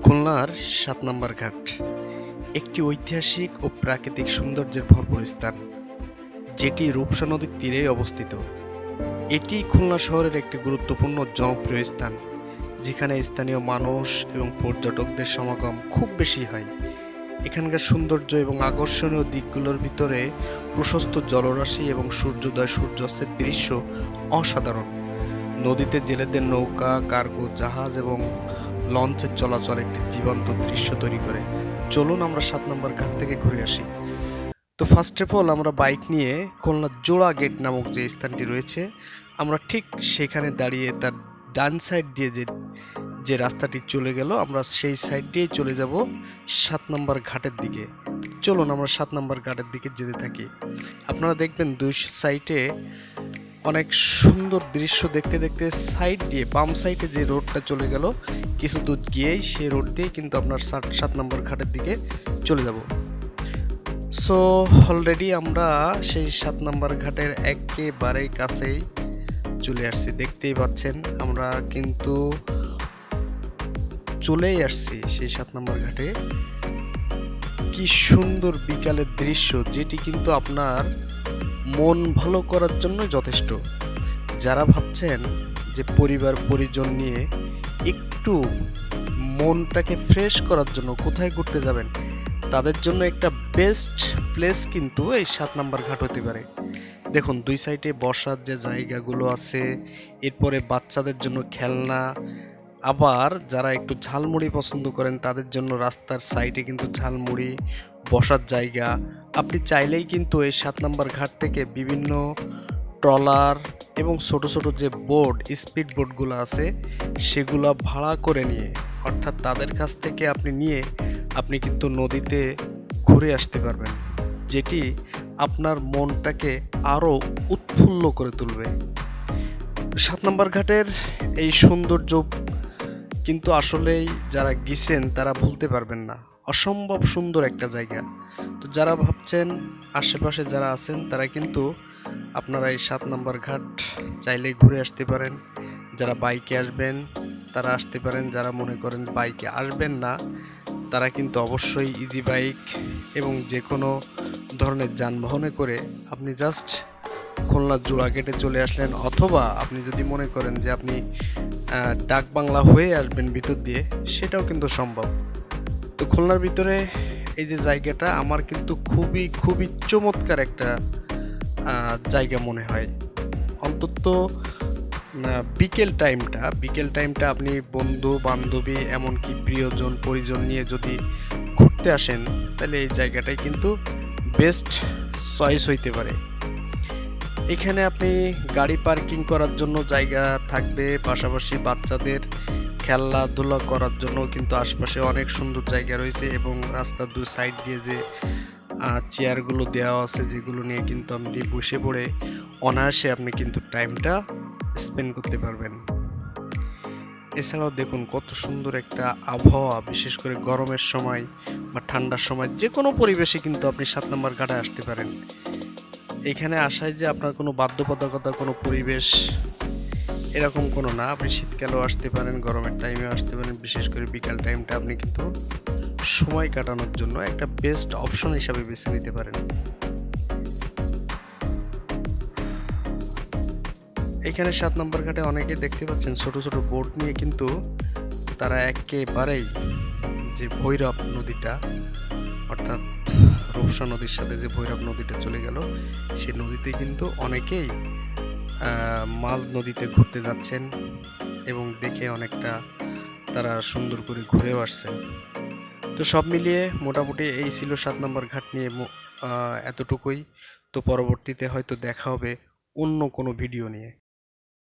খুলনার ৭ নম্বর ঘাট একটি ঐতিহাসিক ও প্রাকৃতিক সৌন্দর্যের ভরপুর স্থান, যেটি রূপসা নদীর তীরে অবস্থিত। এটি খুলনা শহরের একটি গুরুত্বপূর্ণ জনপ্রিয় স্থান, যেখানে স্থানীয় মানুষ এবং পর্যটকদের সমাগম খুব বেশি হয়। এখানকার সৌন্দর্য এবং আকর্ষণীয় দিকগুলোর ভিতরে প্রশস্ত জলরাশি এবং সূর্যোদয় সূর্যাস্তের দৃশ্য অসাধারণ। নদীতে জেলেদের নৌকা, কার্গো জাহাজ এবং লঞ্চের চলাচল একটি জীবন্ত দৃশ্য তৈরি করে। চলুন আমরা ৭ নম্বর ঘাট থেকে ঘুরে আসি। তো ফার্স্ট অফ অল আমরা বাইক নিয়ে খুলনা জোড়া গেট নামক যে স্থানটি রয়েছে, আমরা ঠিক সেখানে দাঁড়িয়ে তার ডান সাইড দিয়ে যে রাস্তাটি চলে গেল, আমরা সেই সাইড দিয়েই চলে যাব ৭ নম্বর ঘাটের দিকে। চলুন আমরা ৭ নম্বর ঘাটের দিকে যেতে থাকি। আপনারা দেখবেন দুই সাইডে অনেক সুন্দর দৃশ্য দেখতে দেখতে সাইড দিয়ে বাম সাইডে যে রোডটা চলে গেল, কিছু দূর গিয়েই সেই রোড দিয়ে কিন্তু আপনার ৭ নম্বর ঘাটের দিকে চলে যাব। সো অলরেডি আমরা সেই ৭ নম্বর ঘাটের একেবারে কাছেই চলে আসছি। দেখতেই পাচ্ছেন আমরা কিন্তু চলেই আসছি সেই ৭ নম্বর ঘাটে। কি সুন্দর বিকালের দৃশ্য, যেটি কিন্তু আপনার মন ভালো করার জন্য যথেষ্ট। যারা ভাবছেন যে পরিবার পরিজন নিয়ে একটু মনটাকে ফ্রেশ করার জন্য কোথায় ঘুরতে যাবেন, তাদের জন্য একটা বেস্ট প্লেস কিন্তু এই ৭ নম্বর ঘাট হতে পারে। দেখুন দুই সাইডে বসার যে জায়গাগুলো আছে, এরপরে বাচ্চাদের জন্য খেলনা, আবার যারা একটু ঝালমুড়ি পছন্দ করেন তাদের জন্য রাস্তার সাইডে কিন্তু ঝালমুড়ি বসার জায়গা। আপনি চাইলেই কিন্তু এই ৭ নম্বর ঘাট থেকে বিভিন্ন ট্রলার এবং ছোট ছোট যে বোট, স্পিড বোটগুলো আছে, সেগুলো ভাড়া করে নিয়ে, অর্থাৎ তাদের কাছ থেকে আপনি নিয়ে আপনি কিন্তু নদীতে ঘুরে আসতে পারবেন, যেটি আপনার মনটাকে আরও উৎফুল্ল করে তুলবে। ৭ নম্বর ঘাটের এই সৌন্দর্য কিন্তু আসলেই যারা গেছেন তারা ভুলতে পারবেন না। অসম্ভব সুন্দর একটা জায়গা। তো যারা ভাবছেন, আশেপাশে যারা আছেন, তারা কিন্তু আপনারা এই ৭ নম্বর ঘাট চাইলেই ঘুরে আসতে পারেন। যারা বাইকে আসবেন তারা আসতে পারেন, যারা মনে করেন বাইকে আসবেন না তারা কিন্তু অবশ্যই ইজি বাইক এবং যে কোনো ধরনের যানবাহনে করে আপনি জাস্ট খুলনা জোড়া গেটে চলে আসলেন, অথবা আপনি যদি মনে করেন যে আপনি ডাক বাংলা হয়ে আসবেন ভিতর দিয়ে, সেটাও কিন্তু সম্ভব। তো খুলনার ভিতরে এই যে জায়গাটা আমার কিন্তু খুবই খুবই চমৎকার একটা জায়গা মনে হয়। অন্তত বিকেল টাইমটা আপনি বন্ধু বান্ধবী এমনকি প্রিয়জন পরিজন নিয়ে যদি ঘুরতে আসেন, তাহলে এই জায়গাটাই কিন্তু বেস্ট চয়েস হইতে পারে। এখানে আপনি গাড়ি পার্কিং করার জন্য জায়গা থাকবে, পাশাপাশি বাচ্চাদের খেলাধুলা করার জন্য কিন্তু আশপাশে অনেক সুন্দর জায়গা রয়েছে, এবং রাস্তার দুই সাইড দিয়ে যে চেয়ারগুলো দেওয়া আছে, যেগুলো নিয়ে কিন্তু আপনি বসে পড়ে অনায়াসে আপনি কিন্তু টাইমটা স্পেন্ড করতে পারবেন। এছাড়াও দেখুন কত সুন্দর একটা আবহাওয়া, বিশেষ করে গরমের সময় বা ঠান্ডার সময় যে কোনো পরিবেশে কিন্তু আপনি ৭ নম্বর ঘাটে আসতে পারেন। এখানে আসায় যে আপনার কোনো বাধ্যবাধকতা, কোনো পরিবেশ এরকম কোনো না। আপনি শীতকালেও আসতে পারেন, গরমের টাইমেও আসতে পারেন। বিশেষ করে বিকাল টাইমটা আপনি কিন্তু সময় কাটানোর জন্য একটা বেস্ট অপশন হিসাবে বেছে নিতে পারেন। এখানে ৭ নম্বর ঘাটে অনেকে দেখতে পাচ্ছেন ছোট ছোট বোট নিয়ে কিন্তু তারা একেবারেই যে ভৈরব নদীটা, অর্থাৎ রূপসা নদীর সাথে যে ভৈরব নদীটা চলে গেল, সেই নদীতে কিন্তু অনেকেই মাঝ নদীতে ঘুরতে যাচ্ছেন এবং দেখে অনেকটা তারা সুন্দর করে ঘুরেও আসছেন। তো সব মিলিয়ে মোটামুটি এই ছিল ৭ নম্বর ঘাট নিয়ে এতটুকুই। তো পরবর্তীতে হয়তো দেখা হবে অন্য কোনো ভিডিও নিয়ে।